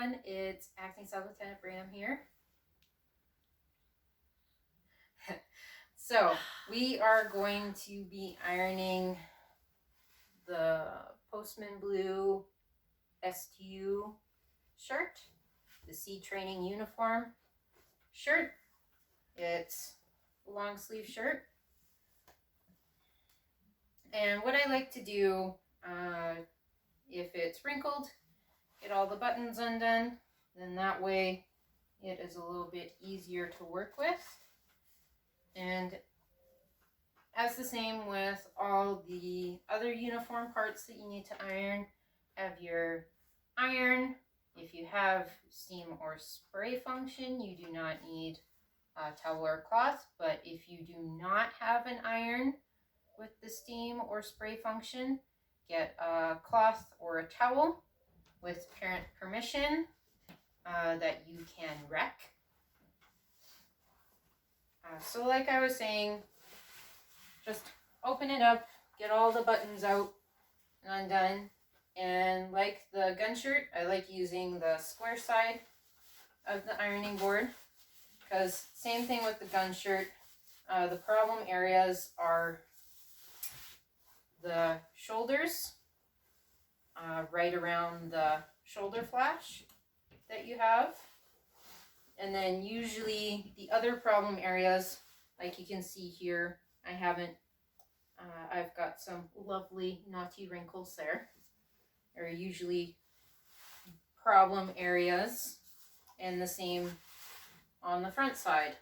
everyone. It's Acting Sub Lieutenant Bram here. So we are going to be ironing the Postman Blue STU shirt, the Sea Training uniform shirt. It's a long sleeve shirt. And what I like to do, if it's wrinkled, get all the buttons undone, then that way it is a little bit easier to work with. And as the same with all the other uniform parts that you need to iron, have your iron. If you have steam or spray function, you do not need a towel or cloth, but if you do not have an iron with the steam or spray function, get a cloth or a towel with parent permission that you can wreck. So like I was saying, just open it up, get all the buttons out and undone. And like the gun shirt, I like using the square side of the ironing board, because same thing with the gun shirt. The problem areas are the shoulders, right around the shoulder flash that you have. And then usually the other problem areas, like you can see here, I've got some lovely naughty wrinkles there. Are usually problem areas. And the same on the front side.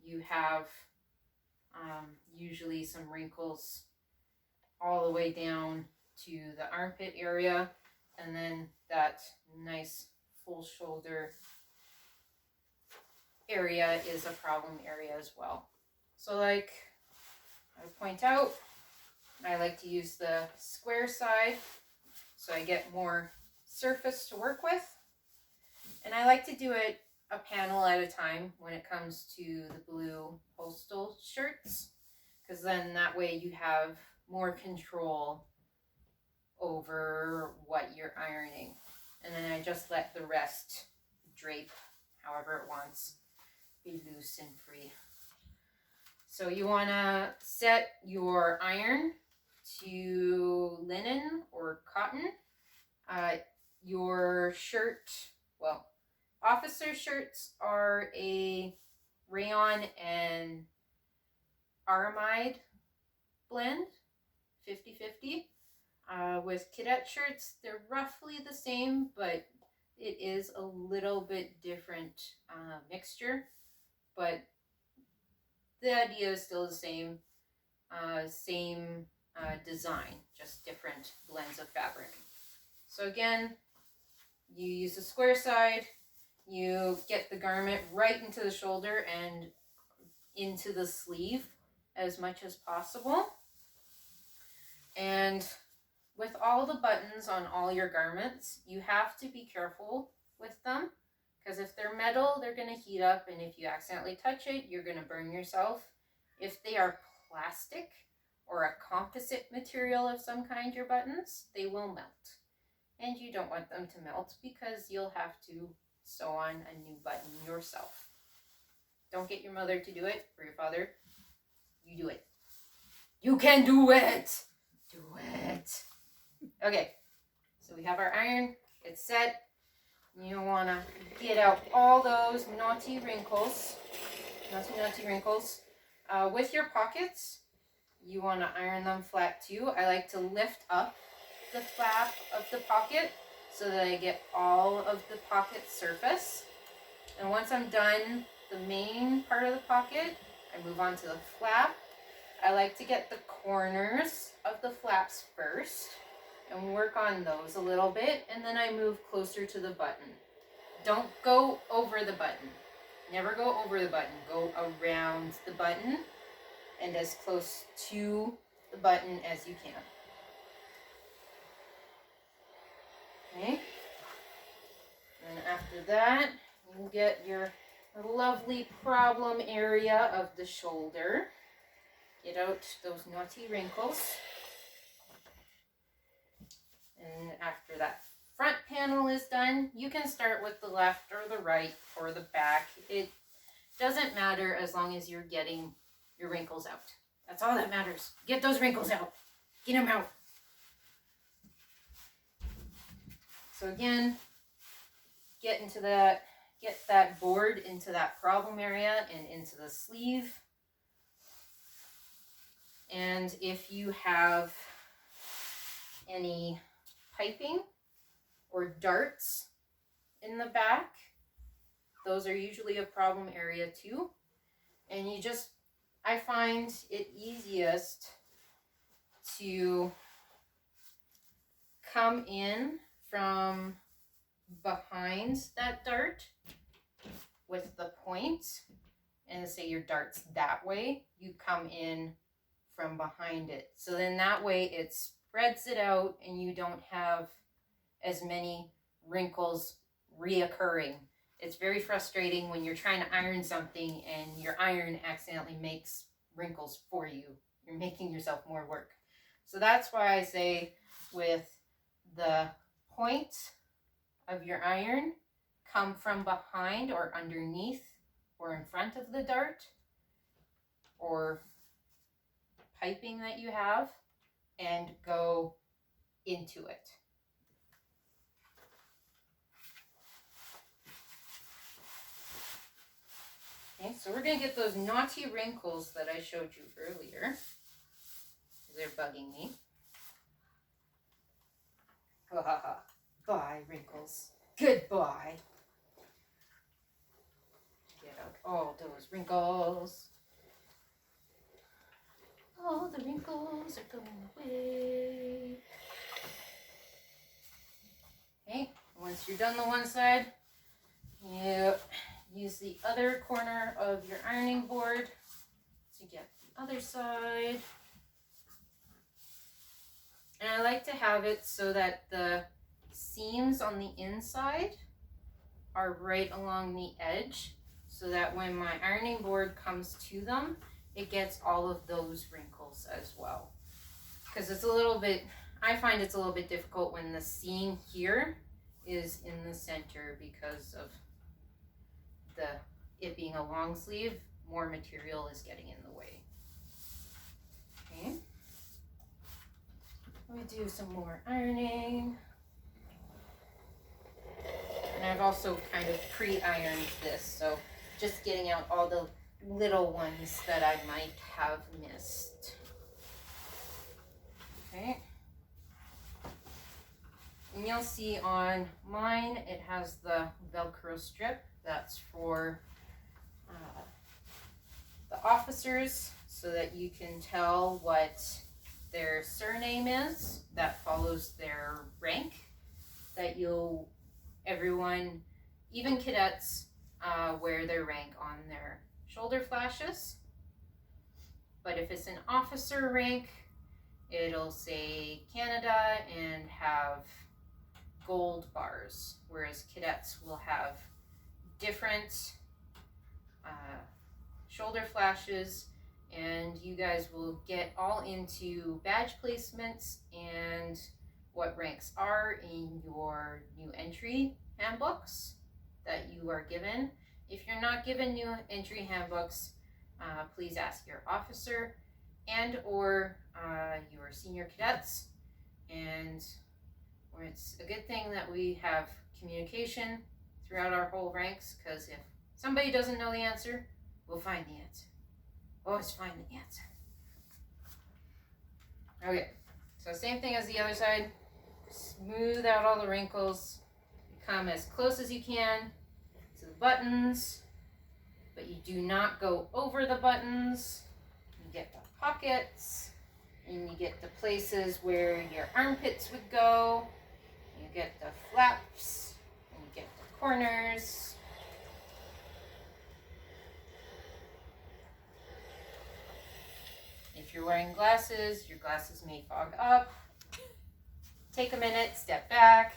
You have usually some wrinkles all the way down to the armpit area, and then that nice full shoulder area is a problem area as well. So like I point out, I like to use the square side so I get more surface to work with. And I like to do it a panel at a time when it comes to the blue postal shirts, because then that way you have more control over what you're ironing. And then I just let the rest drape however it wants, be loose and free. So you want to set your iron to linen or cotton. Your shirt, well, officer shirts are a rayon and aramide blend, 50-50. With cadet shirts, they're roughly the same, but it is a little bit different mixture. But the idea is still the same, design, just different blends of fabric. So again, you use the square side, you get the garment right into the shoulder and into the sleeve as much as possible. And with all the buttons on all your garments, you have to be careful with them, because if they're metal, they're going to heat up, and if you accidentally touch it, you're going to burn yourself. If they are plastic or a composite material of some kind, your buttons, they will melt. And you don't want them to melt because you'll have to sew on a new button yourself. Don't get your mother to do it, or your father. You do it. You can do it! Do it! Okay, so we have our iron, it's set. You want to get out all those naughty wrinkles. With your pockets, you want to iron them flat too. I like to lift up the flap of the pocket so that I get all of the pocket surface. And once I'm done the main part of the pocket, I move on to the flap. I like to get the corners of the flaps first and work on those a little bit, and then I move closer to the button. Don't go over the button. Never go over the button. Go around the button and as close to the button as you can. Okay? And after that, you get your lovely problem area of the shoulder. Get out those naughty wrinkles. And after that front panel is done, you You can start with the left or the right or the back. It doesn't matter as long as you're getting your wrinkles out. That's all that matters. Get those wrinkles out. Get them out. So again, get that board into that problem area and into the sleeve. And if you have any piping or darts in the back, those are usually a problem area too. And I find it easiest to come in from behind that dart with the point, and say your dart's that way, you come in from behind it. So then that way it spreads it out and you don't have as many wrinkles reoccurring. It's very frustrating when you're trying to iron something and your iron accidentally makes wrinkles for you. You're making yourself more work. So that's why I say with the point of your iron, come from behind or underneath or in front of the dart or piping that you have, and go into it. Okay, so we're going to get those naughty wrinkles that I showed you earlier. They're bugging me. Bye, wrinkles. Goodbye. Get out all those wrinkles. All the wrinkles are going away. Okay, once you're done the one side, you use the other corner of your ironing board to get the other side. And I like to have it so that the seams on the inside are right along the edge, so that when my ironing board comes to them, it gets all of those wrinkles as well. Because it's a little bit, I find it's a little bit difficult when the seam here is in the center because of it being a long sleeve, more material is getting in the way. Okay. Let me do some more ironing. And I've also kind of pre-ironed this, so just getting out all the little ones that I might have missed. Okay. And you'll see on mine, it has the Velcro strip. That's for the officers, so that you can tell what their surname is that follows their rank. That everyone, even cadets, wear their rank on their shoulder flashes. But if it's an officer rank, it'll say Canada and have gold bars, whereas cadets will have different shoulder flashes, and you guys will get all into badge placements and what ranks are in your new entry handbooks that you are given. If you're not given new entry handbooks, please ask your officer and or your senior cadets. And it's a good thing that we have communication throughout our whole ranks, because if somebody doesn't know the answer, we'll find the answer. Always find the answer. Okay, so same thing as the other side. Smooth out all the wrinkles. Come as close as you can to the buttons, but you do not go over the buttons. You get the pockets, and you get the places where your armpits would go. You get the flaps, and you get the corners. If you're wearing glasses, your glasses may fog up. Take a minute, step back,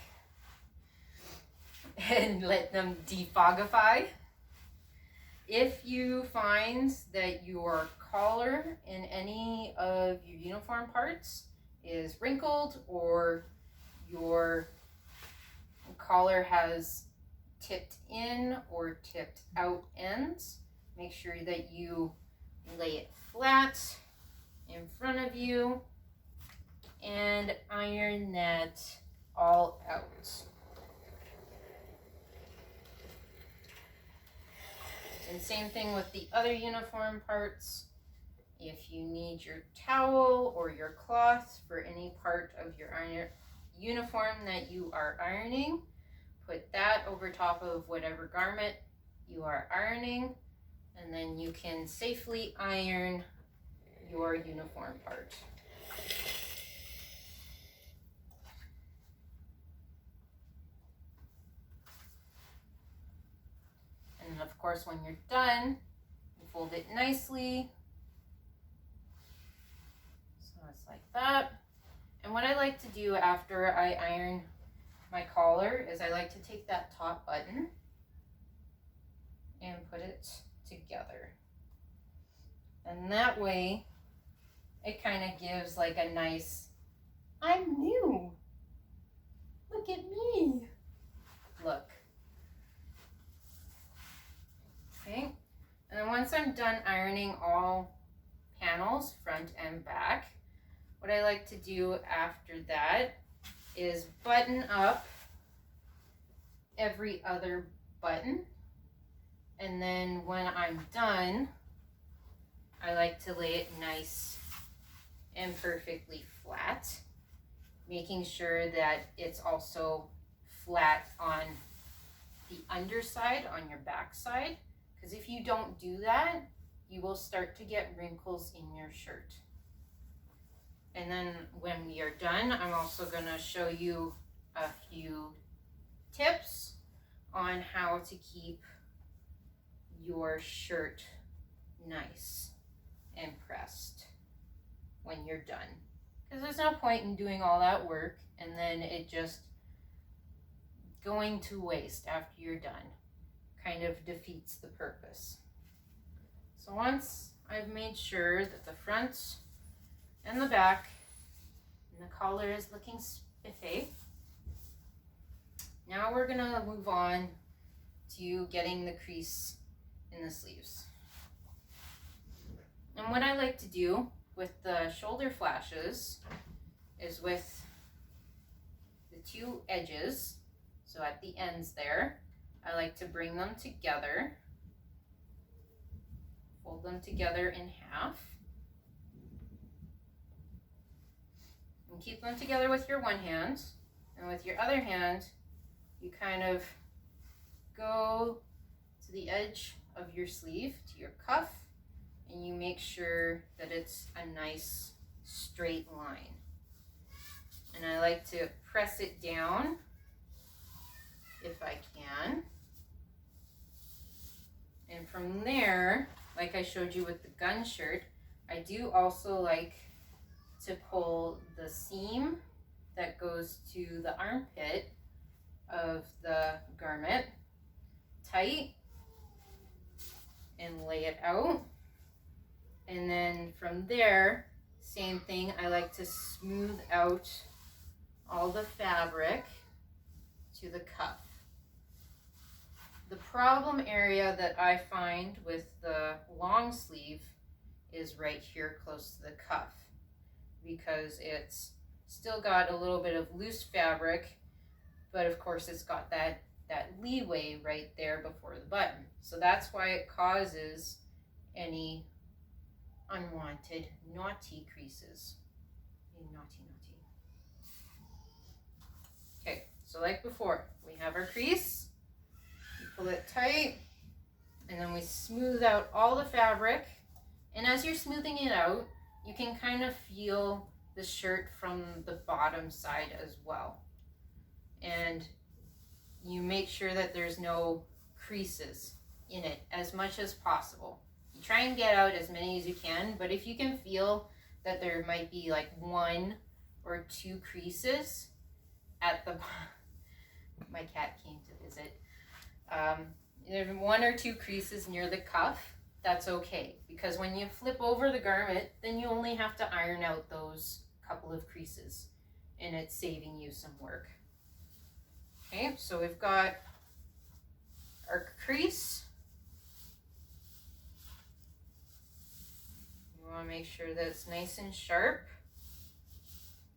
and let them defogify. If you find that your collar in any of your uniform parts is wrinkled, or your collar has tipped in or tipped out ends, make sure that you lay it flat in front of you and iron that all out. And same thing with the other uniform parts. If you need your towel or your cloth for any part of your uniform that you are ironing, put that over top of whatever garment you are ironing, and then you can safely iron your uniform part. And of course, when you're done, you fold it nicely. So it's like that. And what I like to do after I iron my collar is I like to take that top button and put it together. And that way, it kind of gives like a nice, I'm new, look at me, look. Okay, and then once I'm done ironing all panels, front and back, what I like to do after that is button up every other button. And then when I'm done, I like to lay it nice and perfectly flat, making sure that it's also flat on the underside, on your back side. Because if you don't do that, you will start to get wrinkles in your shirt. And then when we are done, I'm also going to show you a few tips on how to keep your shirt nice and pressed when you're done. Because there's no point in doing all that work and then it just going to waste after you're done. Kind of defeats the purpose. So once I've made sure that the front and the back and the collar is looking spiffy, now we're gonna move on to getting the crease in the sleeves. And what I like to do with the shoulder flashes is with the two edges, so at the ends there, I like to bring them together, fold them together in half, and keep them together with your one hand, and with your other hand, you kind of go to the edge of your sleeve, to your cuff, and you make sure that it's a nice straight line. And I like to press it down if I can. And from there, like I showed you with the gun shirt, I do also like to pull the seam that goes to the armpit of the garment tight and lay it out. And then from there, same thing, I like to smooth out all the fabric to the cuff. The problem area that I find with the long sleeve is right here close to the cuff, because it's still got a little bit of loose fabric, but of course it's got that leeway right there before the button. So that's why it causes any unwanted naughty creases. Naughty. Okay, so like before, we have our crease, we pull it tight, and then we smooth out all the fabric. And as you're smoothing it out, you can kind of feel the shirt from the bottom side as well. And you make sure that there's no creases in it as much as possible. You try and get out as many as you can, but if you can feel that there might be like 1 or 2 creases at the my cat came to visit. There's 1 or 2 creases near the cuff, that's okay, because when you flip over the garment, then you only have to iron out those couple of creases, and it's saving you some work. Okay, so we've got our crease. You want to make sure that it's nice and sharp.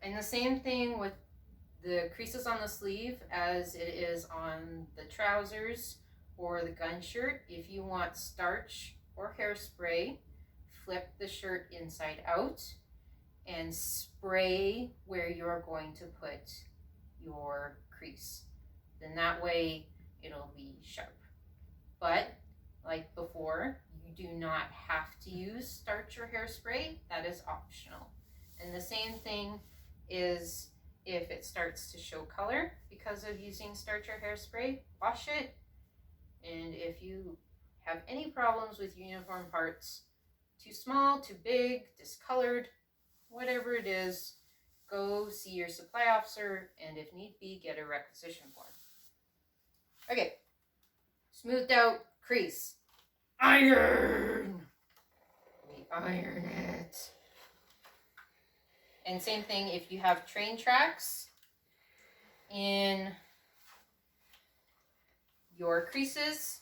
And the same thing with the creases on the sleeve as it is on the trousers or the gun shirt. If you want starch or hairspray, flip the shirt inside out and spray where you're going to put your crease. Then that way it'll be sharp. But like before, you do not have to use starch or hairspray. That is optional. And the same thing is if it starts to show color because of using starch or hairspray, wash it. And if you have any problems with uniform parts, too small, too big, discolored, whatever it is, go see your supply officer and if need be, get a requisition form. Okay, smoothed out crease. Iron! We iron it. And same thing if you have train tracks in your creases,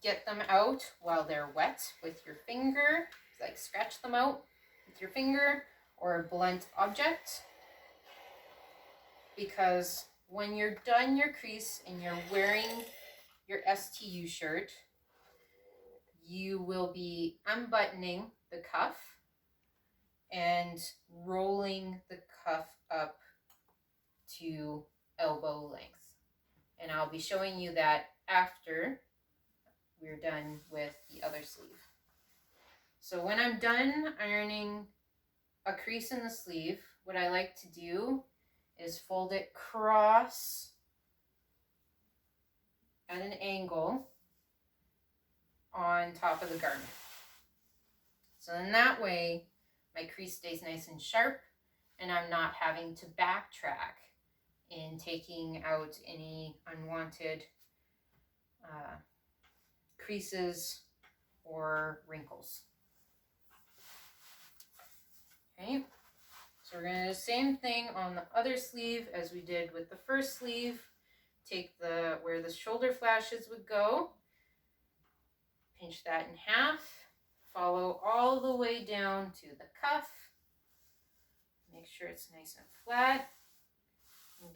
get them out while they're wet with your finger, like scratch them out with your finger or a blunt object, because when you're done your crease and you're wearing your STU shirt, you will be unbuttoning the cuff and rolling the cuff up to elbow length. And I'll be showing you that after we're done with the other sleeve. So when I'm done ironing a crease in the sleeve, what I like to do is fold it cross at an angle on top of the garment. So in that way, my crease stays nice and sharp and I'm not having to backtrack in taking out any unwanted creases or wrinkles. Okay, so we're going to do the same thing on the other sleeve as we did with the first sleeve. Take where the shoulder flashes would go, pinch that in half, follow all the way down to the cuff, make sure it's nice and flat, and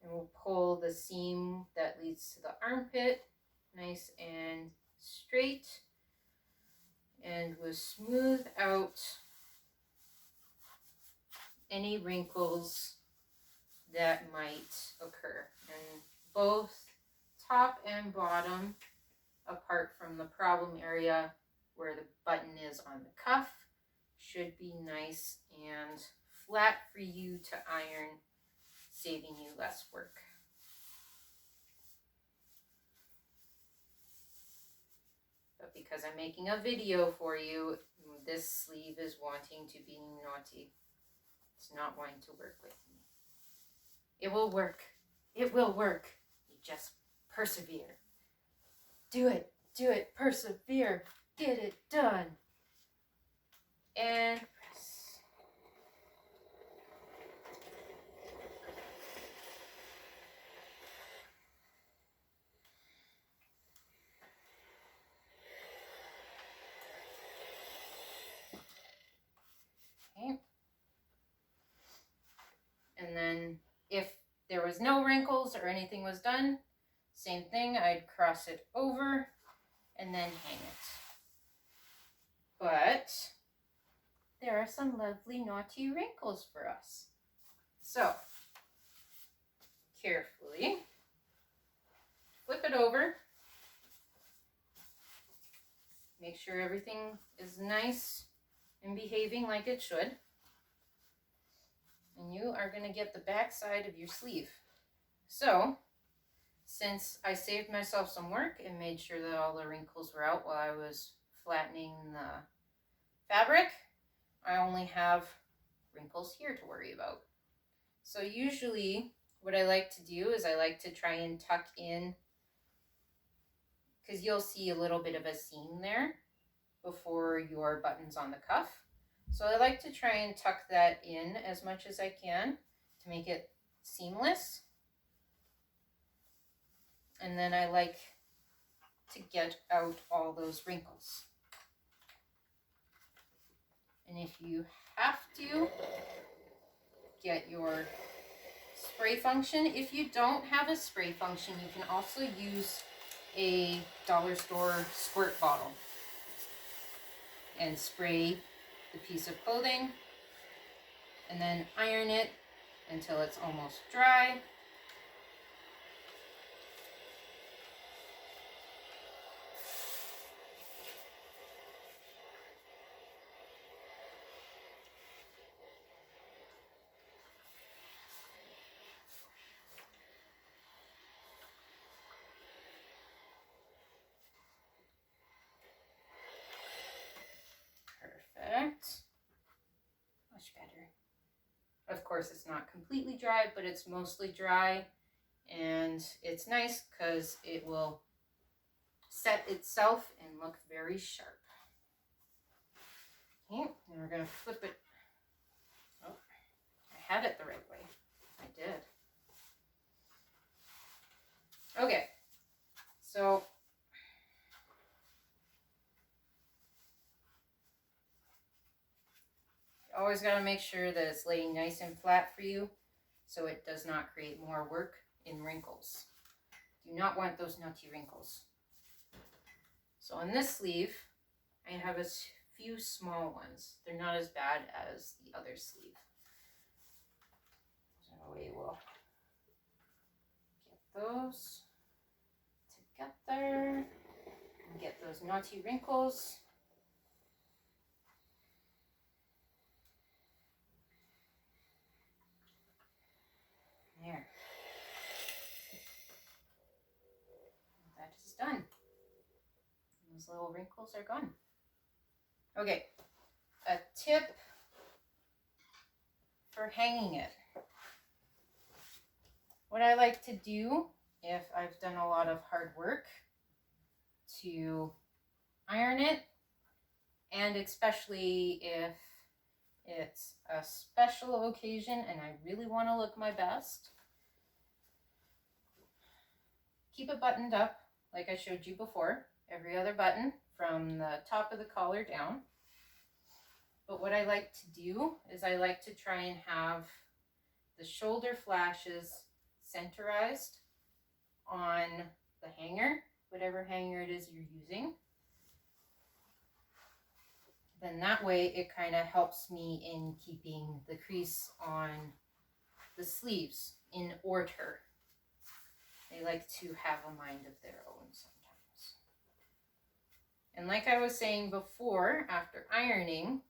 we'll pull the seam that leads to the armpit nice and straight, and we'll smooth out any wrinkles that might occur. And both top and bottom, apart from the problem area where the button is on the cuff, should be nice and flat for you to iron, saving you less work. But because I'm making a video for you, this sleeve is wanting to be naughty. It's not wanting to work with me. It will work. It will work. You just persevere. Do it. Do it. Persevere. Get it done. And press. Okay. And then if there was no wrinkles or anything was done, same thing, I'd cross it over and then hang it. But there are some lovely naughty wrinkles for us. So, carefully flip it over. Make sure everything is nice and behaving like it should. And you are going to get the back side of your sleeve. So, since I saved myself some work and made sure that all the wrinkles were out while I was flattening the fabric, I only have wrinkles here to worry about. So usually what I like to do is I like to try and tuck in, because you'll see a little bit of a seam there before your button's on the cuff. So I like to try and tuck that in as much as I can to make it seamless. and then I like to get out all those wrinkles. And if you have to, get your spray function. If you don't have a spray function, you can also use a dollar store squirt bottle and spray the piece of clothing and then iron it until it's almost dry. Perfect. Much better. Of course, it's not completely dry, but it's mostly dry, and it's nice because it will set itself and look very sharp. Okay, now we're going to flip it. Oh, I had it the right way. I did. Okay, so you always got to make sure that it's laying nice and flat for you so it does not create more work in wrinkles. Do not want those nutty wrinkles. So on this sleeve, I have a few small ones. They're not as bad as the other sleeve. So we will get those together and get those nutty wrinkles. There. That is done. Those little wrinkles are gone. Okay, a tip for hanging it. What I like to do if I've done a lot of hard work to iron it, and especially if it's a special occasion and I really want to look my best, keep it buttoned up like I showed you before, every other button from the top of the collar down. But what I like to do is I like to try and have the shoulder flashes centerized on the hanger, whatever hanger it is you're using. Then that way it kind of helps me in keeping the crease on the sleeves in order. They like to have a mind of their own sometimes. And like I was saying before, after ironing,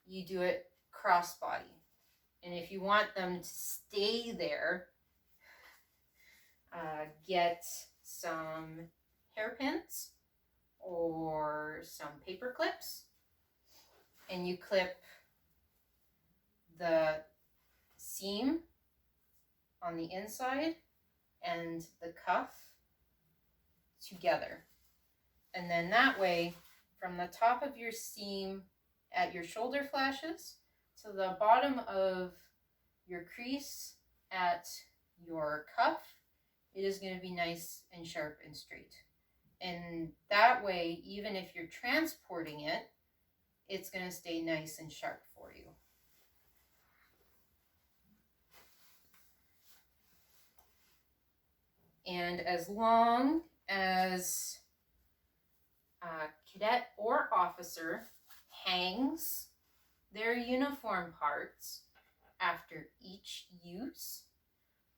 you do it crossbody. And if you want them to stay there, get some hairpins or some paper clips, and you clip the seam on the inside and the cuff together. And then that way, from the top of your seam at your shoulder flashes to the bottom of your crease at your cuff, it is going to be nice and sharp and straight. And that way, even if you're transporting it, it's going to stay nice and sharp for you. And as long as a cadet or officer hangs their uniform parts after each use,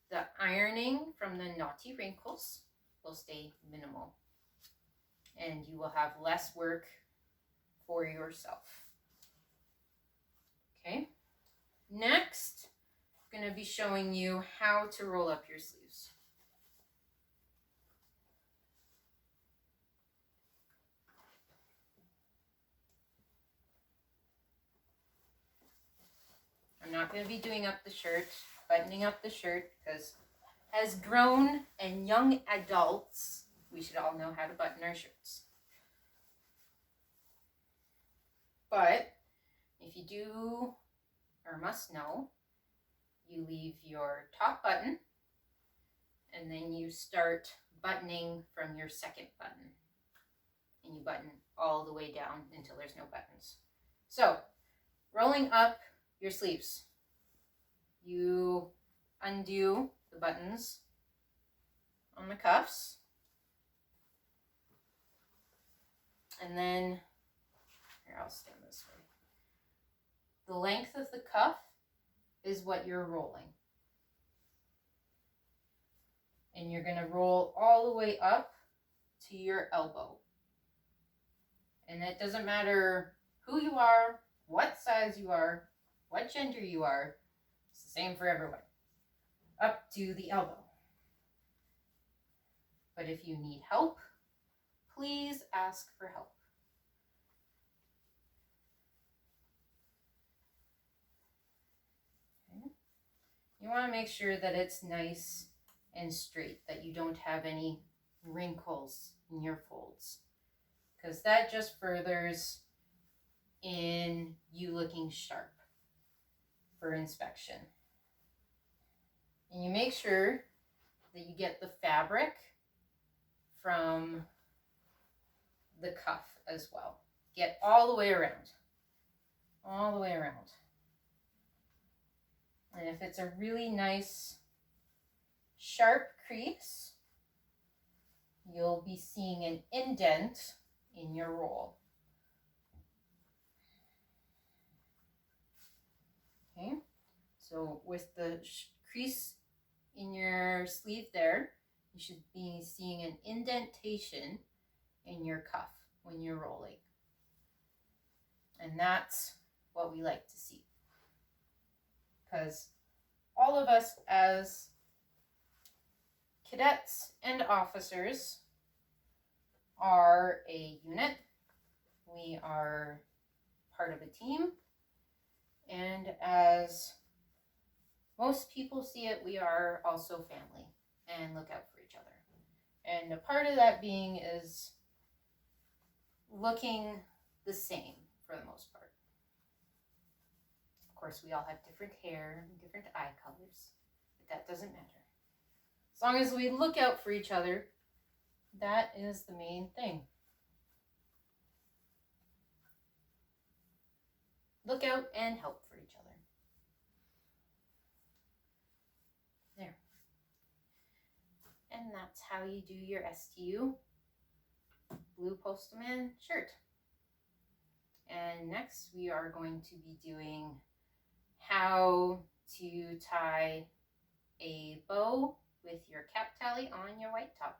the ironing from the naughty wrinkles will stay minimal, and you will have less work for yourself. Okay, next, I'm going to be showing you how to roll up your sleeves. I'm not going to be doing up the shirt, buttoning up the shirt, because as grown and young adults, we should all know how to button our shirts. But if you do or must know, you leave your top button and then you start buttoning from your second button, and you button all the way down until there's no buttons. So rolling up your sleeves, you undo the buttons on the cuffs, and then here, I'll stand this way. The length of the cuff is what you're rolling. And you're going to roll all the way up to your elbow. And it doesn't matter who you are, what size you are, what gender you are. It's the same for everyone. Up to the elbow. But if you need help, please ask for help. Okay. You want to make sure that it's nice and straight, that you don't have any wrinkles in your folds, because that just furthers in you looking sharp for inspection. And you make sure that you get the fabric from the cuff as well. Get all the way around. All the way around. And if it's a really nice sharp crease, you'll be seeing an indent in your roll. Okay, so with the crease in your sleeve there, you should be seeing an indentation in your cuff when you're rolling. And that's what we like to see, because all of us as cadets and officers are a unit. We are part of a team, and as most people see it, we are also family and look out for each other. And a part of that being is looking the same for the most part. Of course, we all have different hair and different eye colors, but that doesn't matter. As long as we look out for each other, that is the main thing. Look out and help for each other. There. And that's how you do your STU Blue Postman shirt. And next we are going to be doing how to tie a bow with your cap tally on your white top.